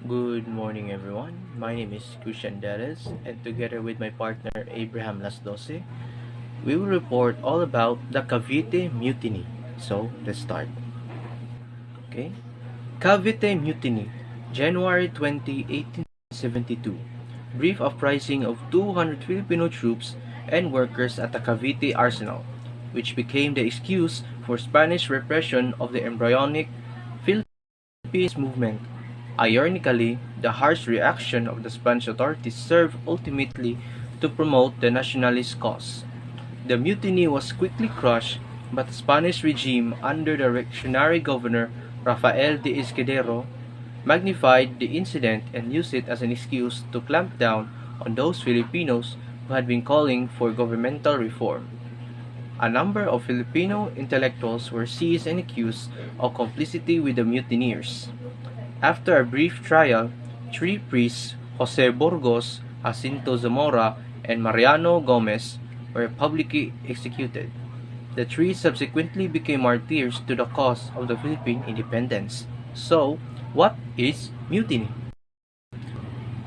Good morning, everyone. My name is Christian Dallas, and together with my partner Abraham Lasdose, we will report all about the Cavite Mutiny. So, let's start. Okay? Cavite Mutiny, January 20, 1872. Brief uprising of 200 Filipino troops and workers at the Cavite Arsenal, which became the excuse for Spanish repression of the embryonic Philippines movement. Ironically, the harsh reaction of the Spanish authorities served ultimately to promote the nationalist cause. The mutiny was quickly crushed, but the Spanish regime under the reactionary governor Rafael de Escudero magnified the incident and used it as an excuse to clamp down on those Filipinos who had been calling for governmental reform. A number of Filipino intellectuals were seized and accused of complicity with the mutineers. After a brief trial, three priests, Jose Burgos, Jacinto Zamora, and Mariano Gomez, were publicly executed. The three subsequently became martyrs to the cause of the Philippine independence. So, what is mutiny?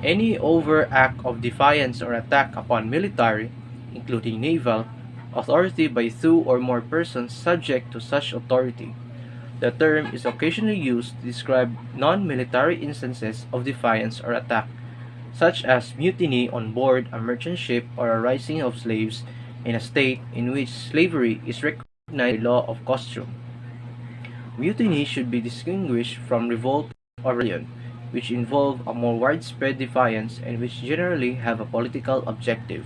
Any overt act of defiance or attack upon military, including naval, authority by two or more persons subject to such authority. The term is occasionally used to describe non-military instances of defiance or attack, such as mutiny on board a merchant ship or a rising of slaves in a state in which slavery is recognized by law of custom. Mutiny should be distinguished from revolt or rebellion, which involve a more widespread defiance and which generally have a political objective.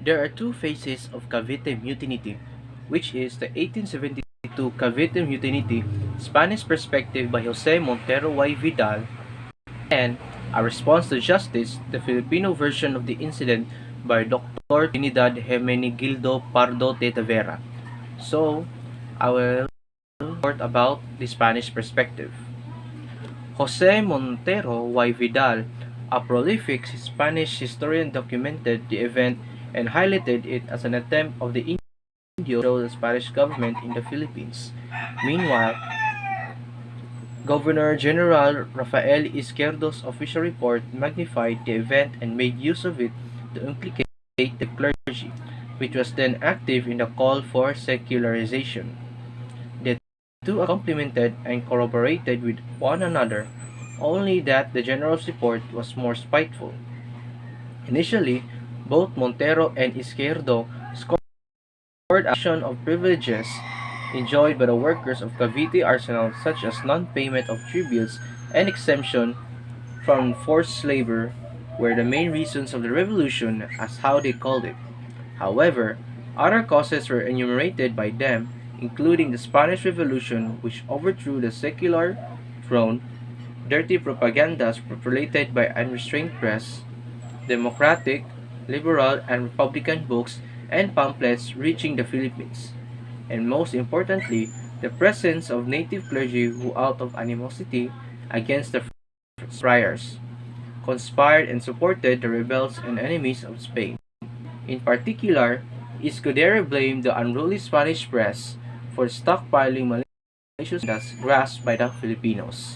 There are two phases of Cavite Mutiny, which is the 1872 Cavite Mutiny, Spanish perspective by Jose Montero y Vidal, and a response to justice, the Filipino version of the incident by Dr. Trinidad Hermenegildo Pardo de Tavera. So, I will report about the Spanish perspective. Jose Montero y Vidal, a prolific Spanish historian, documented the event and highlighted it as an attempt of the Indios to show the Spanish government in the Philippines. Meanwhile, Governor General Rafael Izquierdo's official report magnified the event and made use of it to implicate the clergy, which was then active in the call for secularization. The two are complemented and corroborated with one another, only that the general's report was more spiteful. Initially, both Montero and Izquierdo scored a combination of privileges enjoyed by the workers of Cavite Arsenal, such as non-payment of tributes and exemption from forced labor, were the main reasons of the revolution, as how they called it. However, other causes were enumerated by them, including the Spanish Revolution, which overthrew the secular throne, dirty propagandas propagated by unrestrained press, democratic, liberal, and republican books and pamphlets reaching the Philippines, and most importantly, the presence of native clergy who, out of animosity against the friars, conspired and supported the rebels and enemies of Spain. In particular, Escudero blamed the unruly Spanish press for stockpiling malicious ideas grasped by the Filipinos.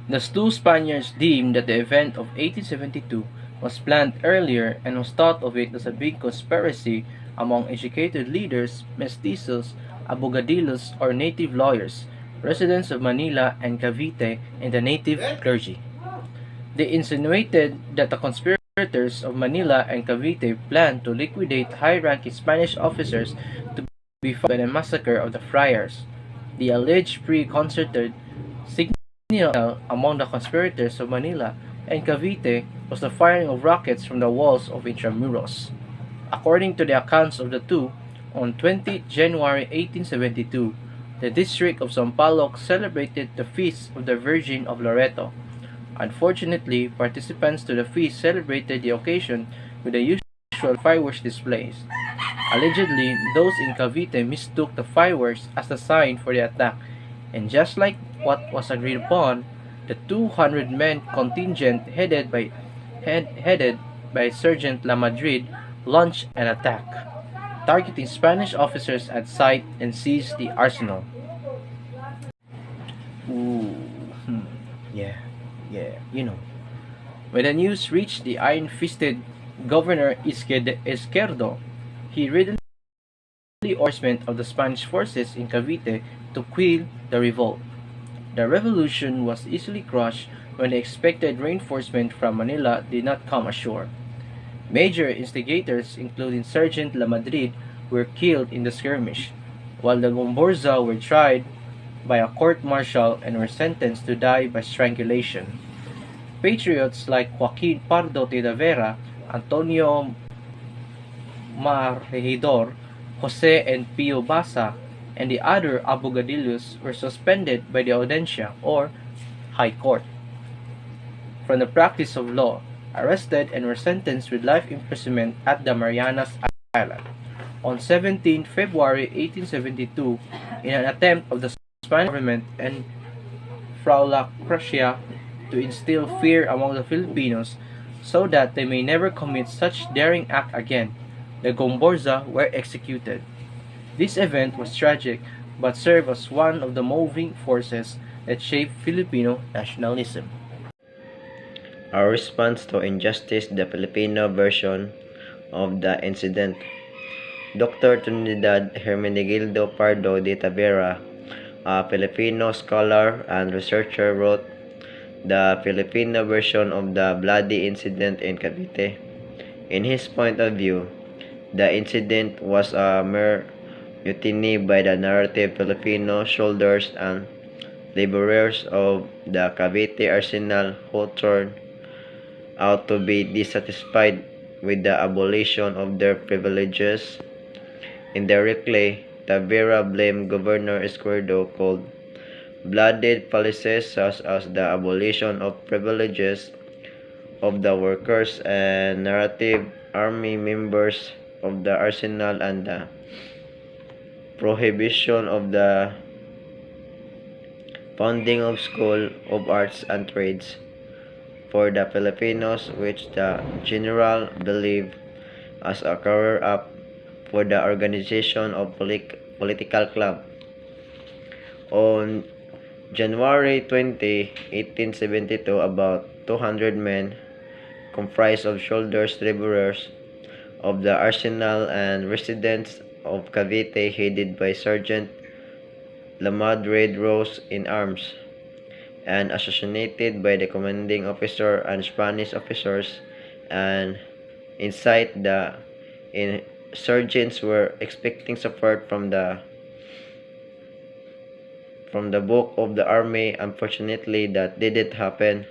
The two Spaniards deemed that the event of 1872 was planned earlier and was thought of it as a big conspiracy among educated leaders, mestizos, abogadillos, or native lawyers, residents of Manila and Cavite, and the native clergy. They insinuated that the conspirators of Manila and Cavite planned to liquidate high-ranking Spanish officers to be followed by the massacre of the friars. The alleged pre-concerted signal among the conspirators of Manila and Cavite was the firing of rockets from the walls of Intramuros. According to the accounts of the two, on 20 January 1872, the district of Sampaloc celebrated the feast of the Virgin of Loreto. Unfortunately, participants to the feast celebrated the occasion with the usual fireworks displays. Allegedly, those in Cavite mistook the fireworks as the sign for the attack, and just like what was agreed upon, the 200 men contingent headed by Sergeant Lamadrid launched an attack, targeting Spanish officers at sight and seized the arsenal. Ooh, yeah. Yeah, you know. When the news reached the iron-fisted Governor Izquierdo, he readily ordered of the Spanish forces in Cavite to quell the revolt. The revolution was easily crushed when the expected reinforcement from Manila did not come ashore. Major instigators, including Sergeant La Madrid, were killed in the skirmish, while the Gomborza were tried by a court-martial and were sentenced to die by strangulation. Patriots like Joaquin Pardo de Vera, Antonio Marregidor, Jose and Pio Basa, and the other abogadillos were suspended by the Audiencia or High Court from the practice of law, arrested and were sentenced with life imprisonment at the Marianas Island. On 17 February 1872, in an attempt of the Spanish government and Frau La Crucia to instill fear among the Filipinos so that they may never commit such daring act again, the Gomborza were executed. This event was tragic but served as one of the moving forces that shaped Filipino nationalism. Our response to injustice, the Filipino version of the incident. Dr. Trinidad Hermenegildo Pardo de Tavera, a Filipino scholar and researcher, wrote the Filipino version of the bloody incident in Cavite. In his point of view, the incident was a mere mutiny by the narrative Filipino soldiers and laborers of the Cavite arsenal who turned out to be dissatisfied with the abolition of their privileges. Indirectly, Tavera blamed Governor Escuerdo called blooded policies such as the abolition of privileges of the workers and narrative army members of the arsenal and the prohibition of the founding of school of arts and trades for the Filipinos, which the general believed as a cover-up for the organization of political club. On January 20, 1872, about 200 men, comprised of soldiers, laborers of the arsenal and residents of Cavite, headed by Sergeant La Madrid, rose in arms and assassinated by the commanding officer and Spanish officers, and inside the insurgents were expecting support from the book of the army. Unfortunately, that didn't happen.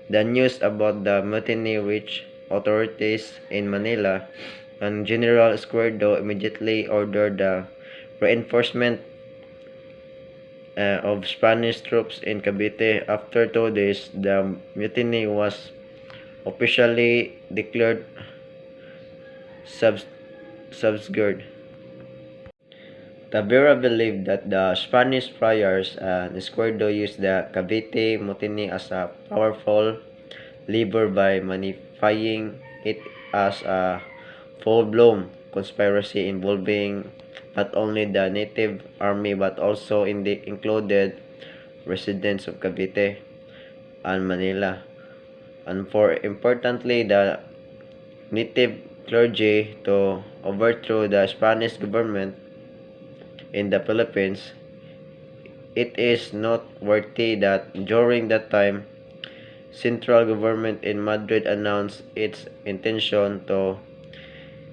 The news about the mutiny reached authorities in Manila, and General Escuerdo immediately ordered the reinforcement of Spanish troops in Cavite. After 2 days, the mutiny was officially declared subjugated. Tavera believed that the Spanish friars and Escuerdo used the Cavite mutiny as a powerful lever by magnifying it as a full-blown conspiracy involving not only the native army but also included residents of Cavite and Manila, and for importantly the native clergy to overthrow the Spanish government in the Philippines. It is noteworthy that during that time, central government in Madrid announced its intention to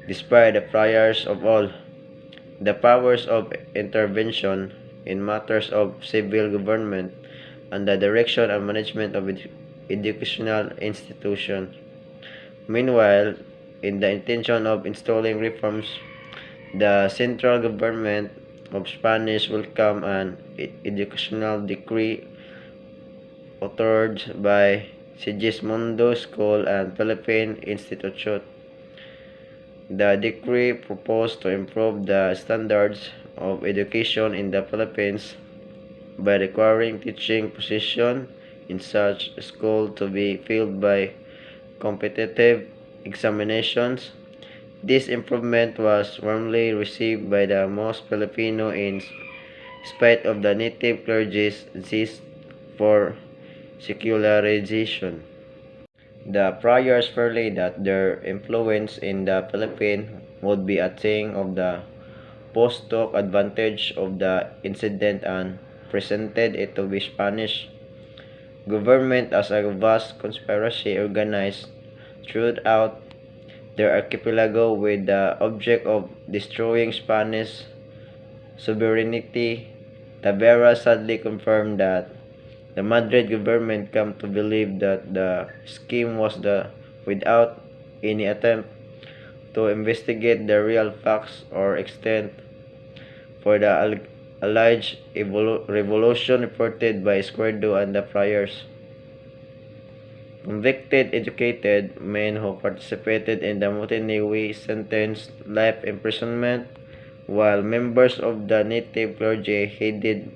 deprive the friars of all the powers of intervention in matters of civil government and the direction and management of educational institutions. Meanwhile, in the intention of installing reforms, the central government of Spanish welcomed an educational decree authored by Sigismundo School and Philippine Institute. The decree proposed to improve the standards of education in the Philippines by requiring teaching position in such school to be filled by competitive examinations. This improvement was warmly received by the most Filipino in spite of the native clergy's zest for secularization. The priors forelayed that their influence in the Philippines would be a thing of the post took advantage of the incident and presented it to be Spanish government as a vast conspiracy organized throughout their archipelago with the object of destroying Spanish sovereignty. Tavera sadly confirmed that the Madrid government come to believe that the scheme was without any attempt to investigate the real facts or extent for the alleged revolution reported by Esquerdo and the friars. Convicted educated men who participated in the mutiny were sentenced life imprisonment, while members of the native clergy headed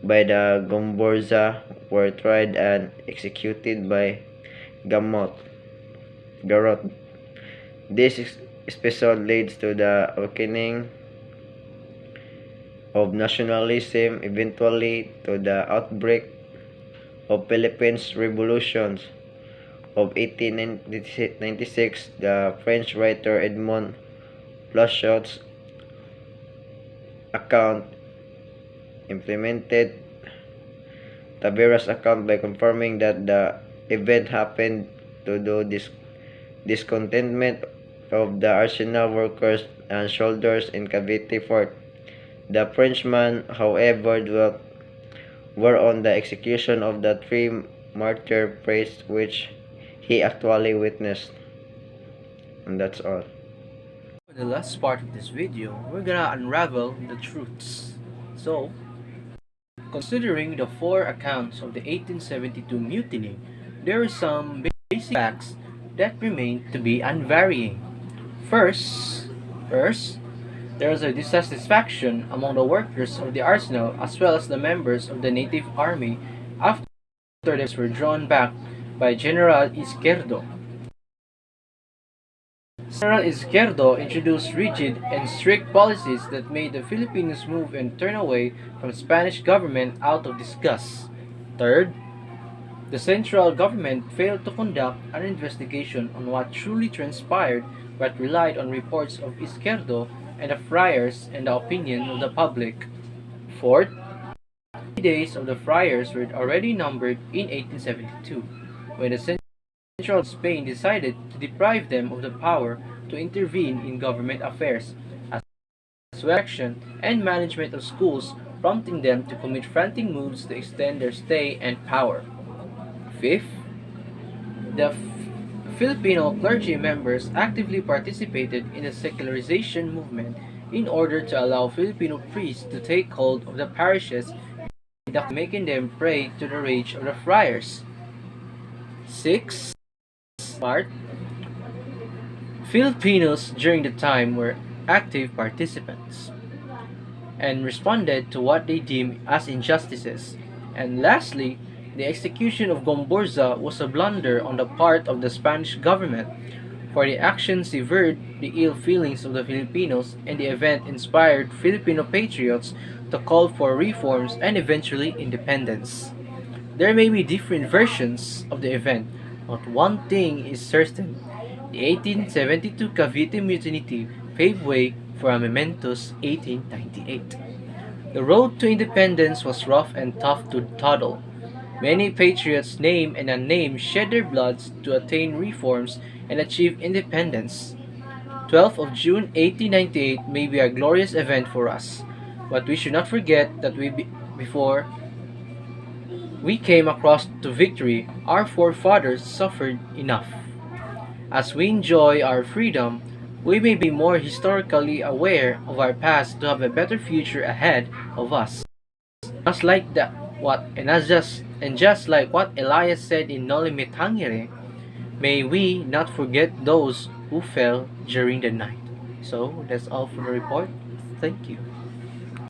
by the Gomborza were tried and executed by Gamot. Garot. This episode leads to the awakening of nationalism, eventually to the outbreak of Philippines revolutions of 1896. The French writer Edmond Plouchot's account implemented Tavera's account by confirming that the event happened to do discontentment of the arsenal workers and soldiers in Cavite fort. The Frenchman, however, dwelt were on the execution of the three martyr priests which he actually witnessed. And that's all. For the last part of this video, we're gonna unravel the truths. So, considering the four accounts of the 1872 mutiny, there are some basic facts that remain to be unvarying. First, there was a dissatisfaction among the workers of the arsenal as well as the members of the native army after they were drawn back by General Izquierdo. General Izquierdo introduced rigid and strict policies that made the Filipinos move and turn away from Spanish government out of disgust. Third, the central government failed to conduct an investigation on what truly transpired but relied on reports of Izquierdo and the friars and the opinion of the public. Fourth, the days of the friars were already numbered in 1872, when the Central Spain decided to deprive them of the power to intervene in government affairs, as well as action and management of schools, prompting them to commit frantic moves to extend their stay and power. Fifth, the Filipino clergy members actively participated in the secularization movement in order to allow Filipino priests to take hold of the parishes, making them prey to the rage of the friars. Sixth, part, Filipinos during the time were active participants and responded to what they deemed as injustices. And lastly, the execution of Gomborza was a blunder on the part of the Spanish government, for the action severed the ill feelings of the Filipinos, and the event inspired Filipino patriots to call for reforms and eventually independence. There may be different versions of the event, but one thing is certain: the 1872 Cavite Mutiny paved way for a momentous 1898. The road to independence was rough and tough to toddle. Many patriots, named and unnamed, shed their bloods to attain reforms and achieve independence. 12th of June 1898 may be a glorious event for us, but we should not forget that before we came across to victory, our forefathers suffered enough. As we enjoy our freedom, we may be more historically aware of our past to have a better future ahead of us. Just like that, just like what Elias said in Noli Me Tangere, may we not forget those who fell during the night. So that's all for the report. Thank you.